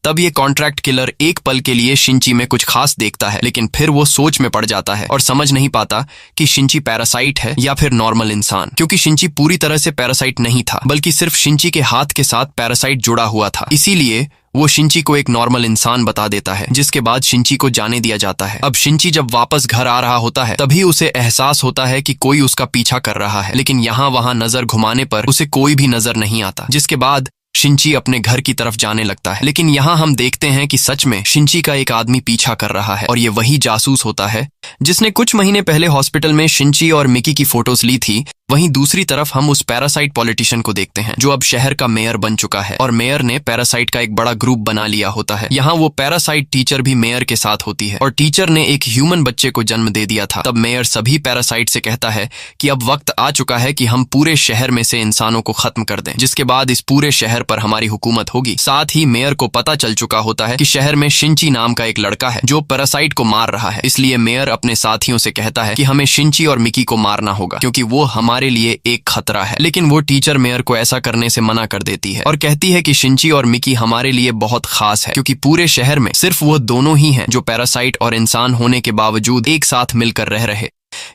तब ये कॉन्ट्रैक्ट किलर एक पल के लिए शिंची में कुछ खास देखता है, लेकिन फिर वो सोच में पड़ जाता है और समझ नहीं पाता कि शिंची पैरासाइट है या फिर नॉर्मल इंसान, क्योंकि शिंची पूरी तरह से पैरासाइट नहीं था, बल्कि सिर्फ शिंची के हाथ के साथ पैरासाइट जुड़ा हुआ था। इसीलिए वो शिंची को एक नॉर्मल इंसान बता देता है, जिसके बाद शिंची को जाने दिया जाता है। अब शिंची जब वापस घर आ रहा होता है तभी उसे एहसास होता है कि कोई उसका पीछा कर रहा है, लेकिन यहाँ वहां नजर घुमाने पर उसे कोई भी नजर नहीं आता, जिसके बाद शिंची अपने घर की तरफ जाने लगता है। लेकिन यहाँ हम देखते हैं कि सच में शिंची का एक आदमी पीछा कर रहा है और ये वही जासूस होता है जिसने कुछ महीने पहले हॉस्पिटल में शिंची और मिकी की फोटोज ली थी। वहीं दूसरी तरफ हम उस पैरासाइट पॉलिटिशियन को देखते हैं जो अब शहर का मेयर बन चुका है और मेयर ने पैरासाइट का एक बड़ा ग्रुप बना लिया होता है। यहाँ वो पैरासाइट टीचर भी मेयर के साथ होती है और टीचर ने एक ह्यूमन बच्चे को जन्म दे दिया था। तब मेयर सभी पैरासाइट से कहता है कि अब वक्त आ चुका है कि हम पूरे शहर में से इंसानों को खत्म कर दें, जिसके बाद इस पूरे शहर पर हमारी हुकूमत होगी। साथ ही मेयर को पता चल चुका होता है कि शहर में शिंची नाम का एक लड़का है जो पैरासाइट को मार रहा है, इसलिए मेयर अपने साथियों से कहता है कि हमें शिंची और मिकी को मारना होगा क्योंकि वो हमारे लिए एक खतरा है। लेकिन वो टीचर मेयर को ऐसा करने से मना कर देती है और कहती है कि शिंची और मिकी हमारे लिए बहुत खास है क्योंकि पूरे शहर में सिर्फ वो दोनों ही हैं जो पैरासाइट और इंसान होने के बावजूद एक साथ मिलकर रह रहे।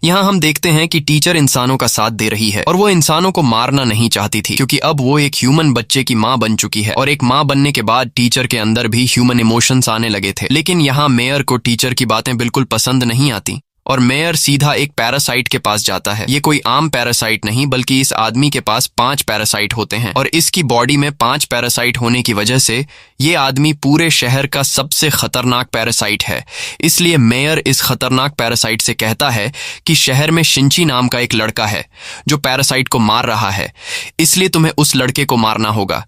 यहाँ हम देखते हैं कि टीचर इंसानों का साथ दे रही है और वो इंसानों को मारना नहीं चाहती थी क्योंकि अब वो एक ह्यूमन बच्चे की माँ बन चुकी है और एक माँ बनने के बाद टीचर के अंदर भी ह्यूमन इमोशंस आने लगे थे। लेकिन यहाँ मेयर को टीचर की बातें बिल्कुल पसंद नहीं आती और मेयर सीधा एक पैरासाइट के पास जाता है। ये कोई आम पैरासाइट नहीं बल्कि इस आदमी के पास 5 पैरासाइट होते हैं और इसकी बॉडी में 5 पैरासाइट होने की वजह से ये आदमी पूरे शहर का सबसे खतरनाक पैरासाइट है। इसलिए मेयर इस खतरनाक पैरासाइट से कहता है कि शहर में शिंची नाम का एक लड़का है जो पैरासाइट को मार रहा है, इसलिए तुम्हें उस लड़के को मारना होगा।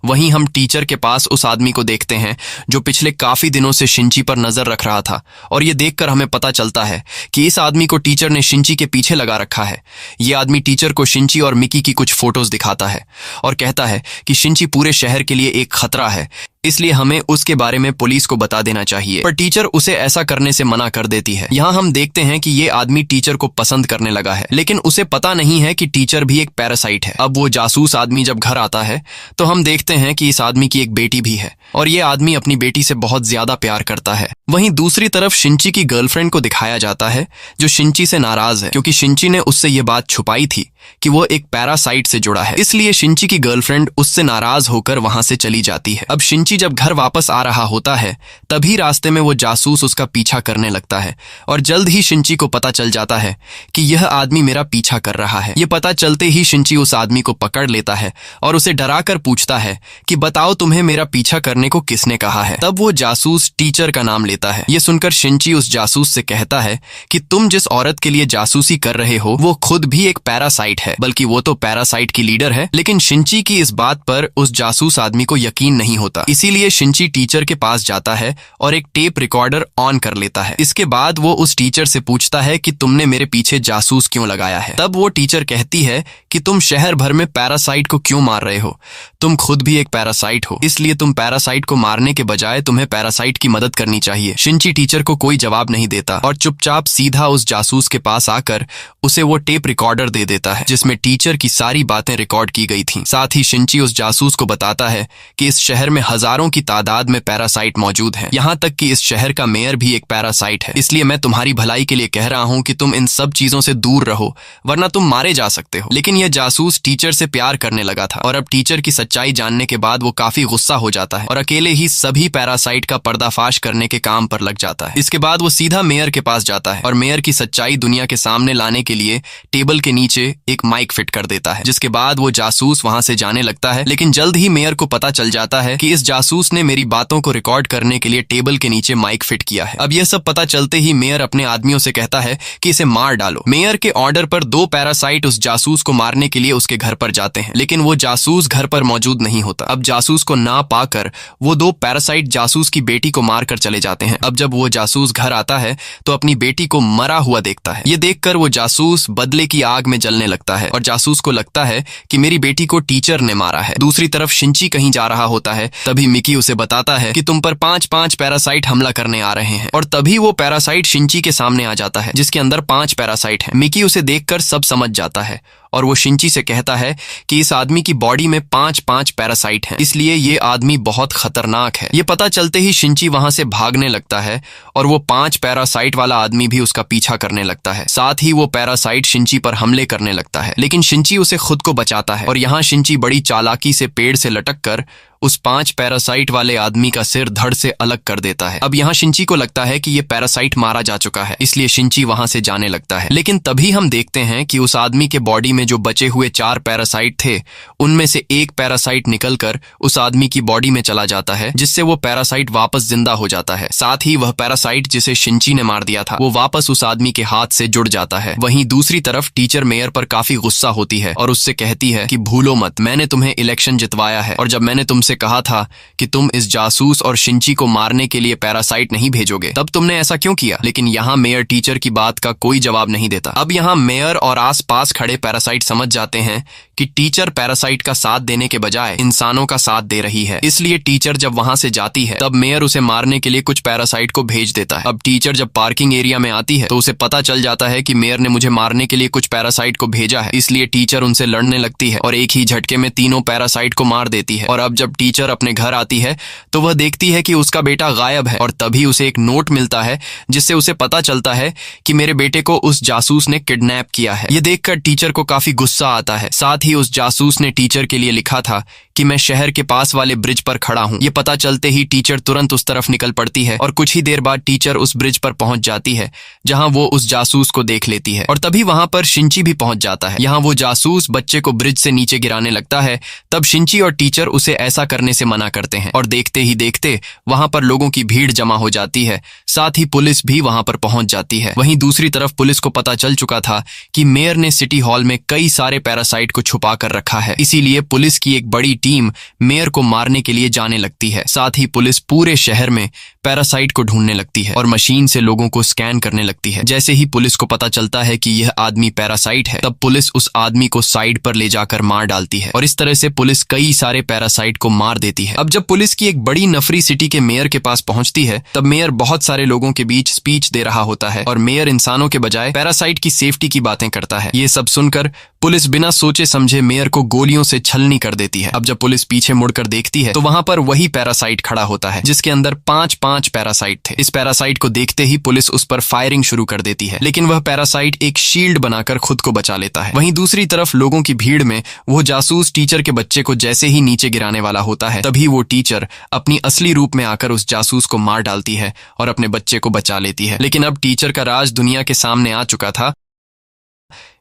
वहीं हम टीचर के पास उस आदमी को देखते हैं जो पिछले काफी दिनों से शिंची पर नजर रख रहा था और ये देखकर हमें पता चलता है कि इस आदमी को टीचर ने शिंची के पीछे लगा रखा है। ये आदमी टीचर को शिंची और मिकी की कुछ फोटोज दिखाता है और कहता है कि शिंची पूरे शहर के लिए एक खतरा है, इसलिए हमें उसके बारे में पुलिस को बता देना चाहिए, पर टीचर उसे ऐसा करने से मना कर देती है। यहाँ हम देखते हैं कि ये आदमी टीचर को पसंद करने लगा है, लेकिन उसे पता नहीं है कि टीचर भी एक पैरासाइट है। अब वो जासूस आदमी जब घर आता है तो हम देखते हैं कि इस आदमी की एक बेटी भी है और ये आदमी अपनी बेटी से बहुत ज्यादा प्यार करता है। वहीं दूसरी तरफ शिंची की गर्लफ्रेंड को दिखाया जाता है जो शिंची से नाराज है क्योंकि शिंची ने उससे ये बात छुपाई थी कि वो एक पैरासाइट से जुड़ा है, इसलिए शिंची की गर्लफ्रेंड उससे नाराज होकर वहां से चली जाती है। अब शिंची जब घर वापस आ रहा होता है तभी रास्ते में वो जासूस उसका पीछा करने लगता है और जल्द ही शिंची को पता चल जाता है कि यह आदमी मेरा पीछा कर रहा है। ये पता चलते ही शिंची उस आदमी को पकड़ लेता है और उसे डराकर पूछता है कि बताओ तुम्हें मेरा पीछा करने को किसने कहा है। तब वो जासूस टीचर का नाम लेता है। ये सुनकर शिंची उस जासूस से कहता है कि तुम जिस औरत के लिए जासूसी कर रहे हो वो खुद भी एक पैरासाइट है, बल्कि वो तो पैरासाइट की लीडर है। लेकिन शिंची की इस बात पर उस जासूस आदमी को यकीन नहीं होता, इसीलिए शिंची टीचर के पास जाता है और एक टेप रिकॉर्डर ऑन कर लेता है। इसके बाद वो उस टीचर से पूछता है कि तुमने मेरे पीछे जासूस क्यों लगाया है। तब वो टीचर कहती है कि तुम शहर भर में पैरासाइट को क्यों मार रहे हो, तुम खुद भी एक पैरासाइट हो, इसलिए तुम पैरासाइट को मारने के बजाय तुम्हें पैरासाइट की मदद करनी चाहिए। शिंची टीचर को कोई जवाब नहीं देता और चुपचाप सीधा उस जासूस के पास आकर उसे वो टेप रिकॉर्डर दे देता है जिसमें टीचर की सारी बातें रिकॉर्ड की गई थीं। साथ ही शिंची उस जासूस को बताता है कि इस शहर में हजारों की तादाद में पैरासाइट मौजूद हैं, यहाँ तक कि इस शहर का मेयर भी एक पैरासाइट है, इसलिए मैं तुम्हारी भलाई के लिए कह रहा हूँ कि तुम इन सब चीजों से दूर रहो वरना तुम मारे जा सकते हो। लेकिन यह जासूस टीचर से प्यार करने लगा था और अब टीचर की सच्चाई जानने के बाद वो काफी गुस्सा हो जाता है और अकेले ही सभी पैरासाइट का पर्दाफाश करने के काम पर लग जाता है। इसके बाद वो सीधा मेयर के पास जाता है और मेयर की सच्चाई दुनिया के सामने लाने के लिए टेबल के नीचे एक माइक फिट कर देता है, जिसके बाद वो जासूस वहां से जाने लगता है। लेकिन जल्द ही मेयर को पता चल जाता है कि इस जासूस ने मेरी बातों को रिकॉर्ड करने के लिए टेबल के नीचे माइक फिट किया है। अब यह सब पता चलते ही मेयर अपने आदमियों से कहता है कि इसे मार डालो। मेयर के ऑर्डर पर 2 पैरासाइट उस जासूस को मारने के लिए उसके घर पर जाते हैं, लेकिन वो जासूस घर पर मौजूद नहीं होता। अब जासूस को ना पाकर वो 2 पैरासाइट जासूस की बेटी को मारकर चले जाते हैं। अब जब वो जासूस घर आता है तो अपनी बेटी को मरा हुआ देखता है। ये देखकर वो जासूस बदले की आग में जलने लगता है और जासूस को लगता है कि मेरी बेटी को टीचर ने मारा है। दूसरी तरफ शिंची कहीं जा रहा होता है, तभी मिकी उसे बताता है कि तुम पर 5-5 पैरासाइट हमला करने आ रहे हैं और तभी वो पैरासाइट शिंची के सामने आ जाता है जिसके अंदर 5 पैरासाइट हैं। मिकी उसे देखकर सब समझ जाता है और वो शिंची से कहता है कि इस आदमी की बॉडी में 5-5 पैरासाइट हैं, इसलिए ये आदमी बहुत खतरनाक है। ये पता चलते ही शिंची वहां से भागने लगता है और वो 5 पैरासाइट वाला आदमी भी उसका पीछा करने लगता है। साथ ही वो पैरासाइट शिंची पर हमले करने लगता है, लेकिन शिंची उसे खुद को बचाता है और यहाँ शिंची बड़ी चालाकी से पेड़ से लटक कर उस 5 पैरासाइट वाले आदमी का सिर धड़ से अलग कर देता है। अब यहाँ शिंची को लगता है कि ये पैरासाइट मारा जा चुका है, इसलिए शिंची वहां से जाने लगता है। लेकिन तभी हम देखते हैं कि उस आदमी के बॉडी में जो बचे हुए 4 पैरासाइट थे उनमें से एक पैरासाइट निकलकर उस आदमी की बॉडी में चला जाता है, जिससे वो पैरासाइट वापस जिंदा हो जाता है। साथ ही वह पैरासाइट जिसे शिंची ने मार दिया था वो वापस उस आदमी के हाथ से जुड़ जाता है। वहीं दूसरी तरफ टीचर मेयर पर काफी गुस्सा होती है और उससे कहती है कि भूलो मत, मैंने तुम्हें इलेक्शन जितवाया है और जब मैंने तुमसे कहा था कि तुम इस जासूस और शिंची को मारने के लिए पैरासाइट नहीं भेजोगे, तब तुमने ऐसा क्यों किया। लेकिन यहाँ मेयर टीचर की बात का कोई जवाब नहीं देता। अब यहाँ मेयर और आसपास खड़े पैरासाइट समझ जाते हैं कि टीचर पैरासाइट का साथ देने के बजाय इंसानों का साथ दे रही है, इसलिए टीचर जब वहां से जाती है तब मेयर उसे मारने के लिए कुछ पैरासाइट को भेज देता है। अब टीचर जब पार्किंग एरिया में आती है तो उसे पता चल जाता है कि मेयर ने मुझे मारने के लिए कुछ पैरासाइट को भेजा है, इसलिए टीचर उनसे लड़ने लगती है और एक ही झटके में तीनों पैरासाइट को मार देती है। और अब जब टीचर अपने घर आती है तो वह देखती है कि उसका बेटा गायब है और तभी उसे एक नोट मिलता है जिससे उसे पता चलता है कि मेरे बेटे को उस जासूस ने किडनैप किया है। ये देखकर टीचर को काफी गुस्सा आता है। साथ ही उस जासूस ने टीचर के लिए लिखा था कि मैं शहर के पास वाले ब्रिज पर खड़ा हूँ। ये पता चलते ही टीचर तुरंत उस तरफ निकल पड़ती है और कुछ ही देर बाद टीचर उस ब्रिज पर पहुंच जाती है जहां वो उस जासूस को देख लेती है और तभी वहां पर शिंची भी पहुंच जाता है। यहाँ वो जासूस बच्चे को ब्रिज से नीचे गिराने लगता है, तब शिंची और टीचर उसे ऐसा करने से मना करते हैं और देखते ही देखते वहां पर लोगों की भीड़ जमा हो जाती है। साथ ही पुलिस भी वहां पर पहुंच जाती है। वहीं दूसरी तरफ पुलिस को पता चल चुका था कि मेयर ने सिटी हॉल में कई सारे पैरासाइट को छुपा कर रखा है, इसीलिए पुलिस की एक बड़ी टीम मेयर को मारने के लिए जाने लगती है। साथ ही पुलिस पूरे शहर में पैरासाइट को ढूंढने लगती है और मशीन से लोगों को स्कैन करने लगती है। जैसे ही पुलिस को पता चलता है कि यह आदमी पैरासाइट है, तब पुलिस उस आदमी को साइड पर ले जाकर मार डालती है और इस तरह से पुलिस कई सारे पैरासाइट को मार देती है। अब जब पुलिस की एक बड़ी नफरी सिटी के मेयर के पास पहुंचती है, तब मेयर बहुत सारे लोगों के बीच स्पीच दे रहा होता है और मेयर इंसानों के बजाय पैरासाइट की सेफ्टी की बातें करता है। ये सब सुनकर पुलिस बिना सोचे समझे मेयर को गोलियों से छलनी कर देती है। अब जब पुलिस पीछे मुड़कर देखती है तो वहां पर वही पैरासाइट खड़ा होता है जिसके अंदर 5 5 पैरासाइट थे। इस पैरासाइट को देखते ही पुलिस उस पर फायरिंग शुरू कर देती है, लेकिन वह पैरासाइट एक शील्ड बनाकर खुद को बचा लेता है। वहीं दूसरी तरफ लोगों की भीड़ में वो जासूस टीचर के बच्चे को जैसे ही नीचे गिराने वाला होता है, तभी वो टीचर अपनी असली रूप में आकर उस जासूस को मार डालती है और अपने बच्चे को बचा लेती है। लेकिन अब टीचर का राज दुनिया के सामने आ चुका था,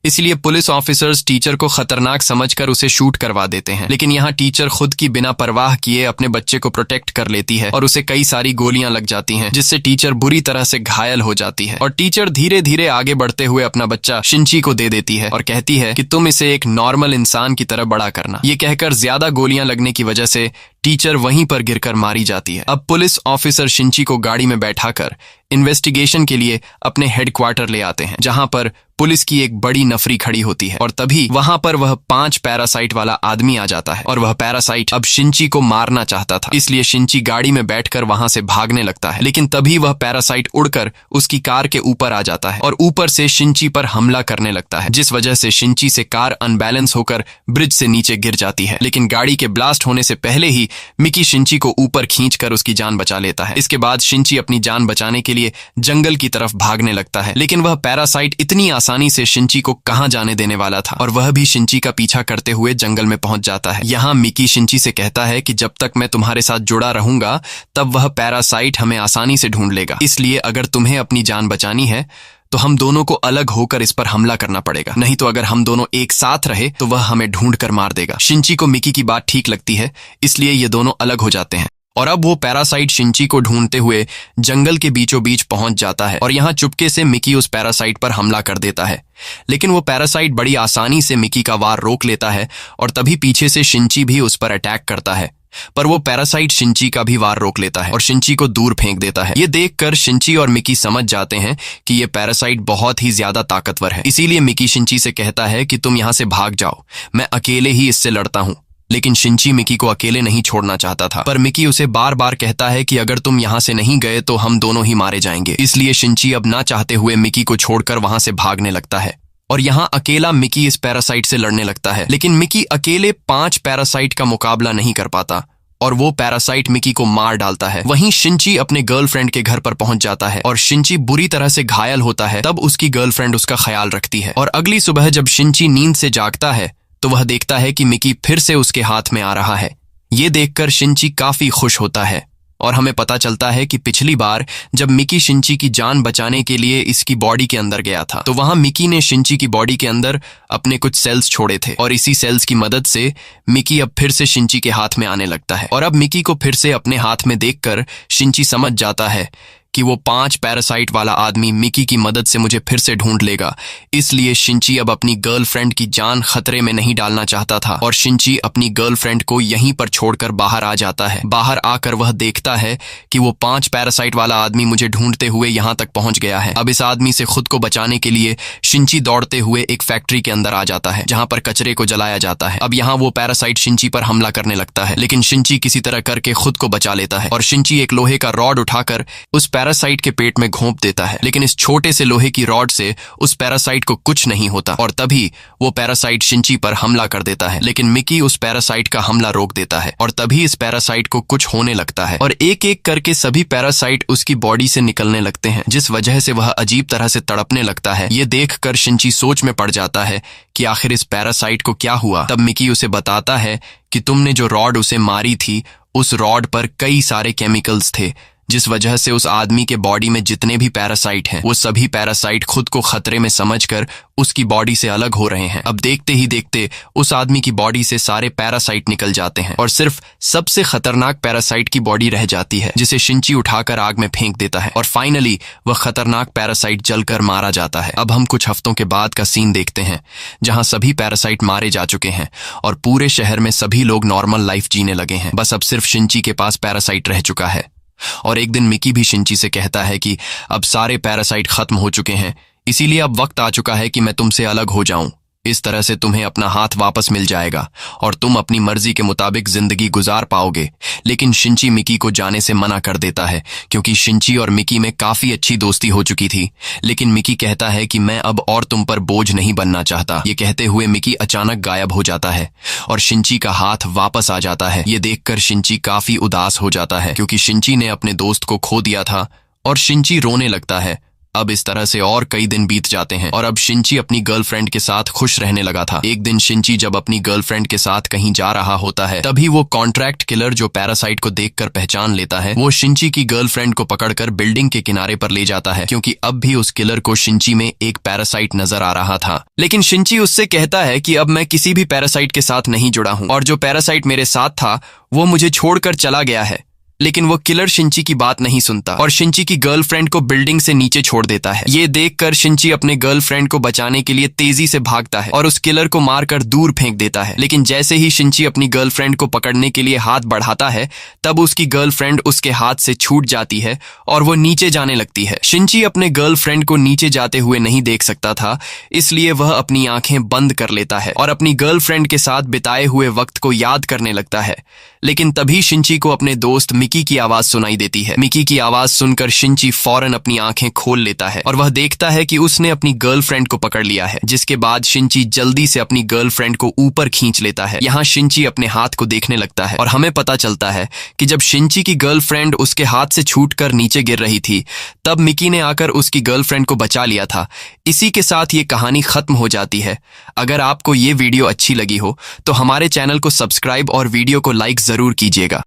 इसलिए पुलिस ऑफिसर्स टीचर को खतरनाक समझकर उसे शूट करवा देते हैं। लेकिन यहाँ टीचर खुद की बिना परवाह किए अपने बच्चे को प्रोटेक्ट कर लेती है और उसे कई सारी गोलियां लग जाती हैं, जिससे टीचर बुरी तरह से घायल हो जाती है। और टीचर धीरे धीरे आगे बढ़ते हुए अपना बच्चा शिंची को दे देती है और कहती है कि तुम इसे एक नॉर्मल इंसान की तरह बड़ा करना। ये कहकर ज्यादा गोलियां लगने की वजह से टीचर वहीं पर गिरकर मारी जाती है। अब पुलिस ऑफिसर शिंची को गाड़ी में बैठाकर इन्वेस्टिगेशन के लिए अपने हेडक्वार्टर ले आते हैं, जहां पर पुलिस की एक बड़ी नफरी खड़ी होती है और तभी वहां पर वह 5 पैरासाइट वाला आदमी आ जाता है और वह पैरासाइट अब शिंची को मारना चाहता था, इसलिए शिंची गाड़ी में बैठकर वहां से भागने लगता है। लेकिन तभी वह पैरासाइट उड़कर उसकी कार के ऊपर आ जाता है और ऊपर से शिंची पर हमला करने लगता है, जिस वजह से शिंची से कार अनबैलेंस होकर ब्रिज से नीचे गिर जाती है। लेकिन गाड़ी के ब्लास्ट होने से पहले ही मिकी शिंची को ऊपर खींचकर उसकी जान बचा लेता है। इसके बाद शिंची अपनी जान बचाने के लिए जंगल की तरफ भागने लगता है, लेकिन वह पैरासाइट इतनी आसानी से शिंची को कहां जाने देने वाला था और वह भी शिंची का पीछा करते हुए जंगल में पहुंच जाता है। यहाँ मिकी शिंची से कहता है कि जब तक मैं तुम्हारे साथ जुड़ा रहूंगा तब वह पैरासाइट हमें आसानी से ढूंढ लेगा, इसलिए अगर तुम्हें अपनी जान बचानी है तो हम दोनों को अलग होकर इस पर हमला करना पड़ेगा, नहीं तो अगर हम दोनों एक साथ रहे तो वह हमें ढूंढ कर मार देगा। शिंची को मिकी की बात ठीक लगती है, इसलिए ये दोनों अलग हो जाते हैं और अब वो पैरासाइट शिंची को ढूंढते हुए जंगल के बीचों बीच पहुंच जाता है और यहाँ चुपके से मिकी उस पैरासाइट पर हमला कर देता है। लेकिन वो पैरासाइट बड़ी आसानी से मिकी का वार रोक लेता है और तभी पीछे से शिंची भी उस पर अटैक करता है, पर वो पैरासाइट शिंची का भी वार रोक लेता है और शिंची को दूर फेंक देता है। ये देखकर शिंची और मिकी समझ जाते हैं कि ये पैरासाइट बहुत ही ज्यादा ताकतवर है, इसीलिए मिकी शिंची से कहता है कि तुम यहाँ से भाग जाओ, मैं अकेले ही इससे लड़ता हूँ। लेकिन शिंची मिकी को अकेले नहीं छोड़ना चाहता था, पर मिकी उसे बार बार कहता है कि अगर तुम यहाँ से नहीं गए तो हम दोनों ही मारे जाएंगे। इसलिए शिंची अब ना चाहते हुए मिकी को छोड़कर वहां से भागने लगता है और यहाँ अकेला मिकी इस पैरासाइट से लड़ने लगता है। लेकिन मिकी अकेले 5 पैरासाइट का मुकाबला नहीं कर पाता और वो पैरासाइट मिकी को मार डालता है। वहीं शिंची अपने गर्लफ्रेंड के घर पर पहुंच जाता है और शिंची बुरी तरह से घायल होता है, तब उसकी गर्लफ्रेंड उसका ख्याल रखती है। और अगली सुबह जब शिंची नींद से जागता है तो वह देखता है कि मिकी फिर से उसके हाथ में आ रहा है। ये देखकर शिंची काफी खुश होता है और हमें पता चलता है कि पिछली बार जब मिकी शिंची की जान बचाने के लिए इसकी बॉडी के अंदर गया था तो वहां मिकी ने शिंची की बॉडी के अंदर अपने कुछ सेल्स छोड़े थे और इसी सेल्स की मदद से मिकी अब फिर से शिंची के हाथ में आने लगता है। और अब मिकी को फिर से अपने हाथ में देखकर शिंची समझ जाता है कि वो 5 पैरासाइट वाला आदमी मिकी की मदद से मुझे फिर से ढूंढ लेगा, इसलिए शिंची अब अपनी गर्लफ्रेंड की जान खतरे में नहीं डालना चाहता था और शिंची अपनी गर्लफ्रेंड को यहीं पर छोड़कर बाहर आ जाता है। बाहर आकर वह देखता है कि वो 5 पैरासाइट वाला आदमी मुझे ढूंढते हुए यहाँ तक पहुंच गया है। अब इस आदमी से खुद को बचाने के लिए शिंची दौड़ते हुए एक फैक्ट्री के अंदर आ जाता है जहां पर कचरे को जलाया जाता है। अब यहाँ वो पैरासाइट शिंची पर हमला करने लगता है, लेकिन शिंची किसी तरह करके खुद को बचा लेता है और शिंची एक लोहे का रॉड उठाकर उस पैरासाइट के पेट में घोंप देता है। लेकिन इस छोटे से लोहे की रॉड से उस पैरासाइट को कुछ नहीं होता और तभी वो पैरासाइट शिंची पर हमला कर देता है। लेकिन मिकी उस पैरासाइट का हमला रोक देता है और तभी इस पैरासाइट को कुछ होने लगता है और एक एक करके सभी पैरासाइट उसकी बॉडी से निकलने लगते हैं, जिस वजह से वह अजीब तरह से तड़पने लगता है। ये देखकर शिंची सोच में पड़ जाता है कि आखिर इस पैरासाइट को क्या हुआ। तब मिकी उसे बताता है कि तुमने जो रॉड उसे मारी थी उस रॉड पर कई सारे केमिकल्स थे, जिस वजह से उस आदमी के बॉडी में जितने भी पैरासाइट हैं वो सभी पैरासाइट खुद को खतरे में समझकर उसकी बॉडी से अलग हो रहे हैं। अब देखते ही देखते उस आदमी की बॉडी से सारे पैरासाइट निकल जाते हैं और सिर्फ सबसे खतरनाक पैरासाइट की बॉडी रह जाती है, जिसे शिंची उठाकर आग में फेंक देता है और फाइनली वह खतरनाक पैरासाइट जलकर मारा जाता है। अब हम कुछ हफ्तों के बाद का सीन देखते हैं जहां सभी पैरासाइट मारे जा चुके हैं और पूरे शहर में सभी लोग नॉर्मल लाइफ जीने लगे हैं। बस अब सिर्फ शिंची के पास पैरासाइट रह चुका है और एक दिन मिकी भी शिंची से कहता है कि अब सारे पैरासाइट खत्म हो चुके हैं, इसीलिए अब वक्त आ चुका है कि मैं तुमसे अलग हो जाऊं। इस तरह से तुम्हें अपना हाथ वापस मिल जाएगा और तुम अपनी मर्जी के मुताबिक जिंदगी गुजार पाओगे। लेकिन शिंची मिकी को जाने से मना कर देता है क्योंकि शिंची और मिकी में काफी अच्छी दोस्ती हो चुकी थी। लेकिन मिकी कहता है कि मैं अब और तुम पर बोझ नहीं बनना चाहता। ये कहते हुए मिकी अचानक गायब हो जाता है और शिंची का हाथ वापस आ जाता है। ये देखकर शिंची काफी उदास हो जाता है क्योंकि शिंची ने अपने दोस्त को खो दिया था और शिंची रोने लगता है। अब इस तरह से और कई दिन बीत जाते हैं और अब शिंची अपनी गर्लफ्रेंड के साथ खुश रहने लगा था। एक दिन शिंची जब अपनी गर्लफ्रेंड के साथ कहीं जा रहा होता है, तभी वो कॉन्ट्रैक्ट किलर जो पैरासाइट को देखकर पहचान लेता है, वो शिंची की गर्लफ्रेंड को पकड़कर बिल्डिंग के किनारे पर ले जाता है क्योंकि अब भी उस किलर को शिंची में एक पैरासाइट नजर आ रहा था। लेकिन शिंची उससे कहता है कि अब मैं किसी भी पैरासाइट के साथ नहीं जुड़ा हूं और जो पैरासाइट मेरे साथ था वो मुझे छोड़कर चला गया है। लेकिन वो किलर शिंची की बात नहीं सुनता और शिंची की गर्लफ्रेंड को बिल्डिंग से नीचे छोड़ देता है। ये देखकर शिंची अपने गर्लफ्रेंड को बचाने के लिए तेजी से भागता है और उस किलर को मारकर दूर फेंक देता है। लेकिन जैसे ही शिंची अपनी गर्लफ्रेंड को पकड़ने के लिए हाथ बढ़ाता है, तब उसकी गर्लफ्रेंड उसके हाथ से छूट जाती है और वो नीचे जाने लगती है। शिंची अपने गर्लफ्रेंड को नीचे जाते हुए नहीं देख सकता था, इसलिए वह अपनी आंखें बंद कर लेता है और अपनी गर्लफ्रेंड के साथ बिताए हुए वक्त को याद करने लगता है। लेकिन तभी शिंची को अपने दोस्त मिकी की आवाज सुनाई देती है। मिकी की आवाज सुनकर शिंची फौरन अपनी आंखें खोल लेता है और वह देखता है कि उसने अपनी गर्लफ्रेंड को पकड़ लिया है। जिसके बाद शिंची जल्दी से अपनी गर्लफ्रेंड को ऊपर खींच लेता है। यहाँ शिंची अपने हाथ को देखने लगता है और हमें पता चलता है कि जब शिंची की गर्लफ्रेंड उसके हाथ से छूटकर नीचे गिर रही थी, तब मिकी ने आकर उसकी गर्लफ्रेंड को बचा लिया था। इसी के साथ ये कहानी खत्म हो जाती है। अगर आपको ये वीडियो अच्छी लगी हो तो हमारे चैनल को सब्सक्राइब और वीडियो को लाइक जरूर कीजिएगा।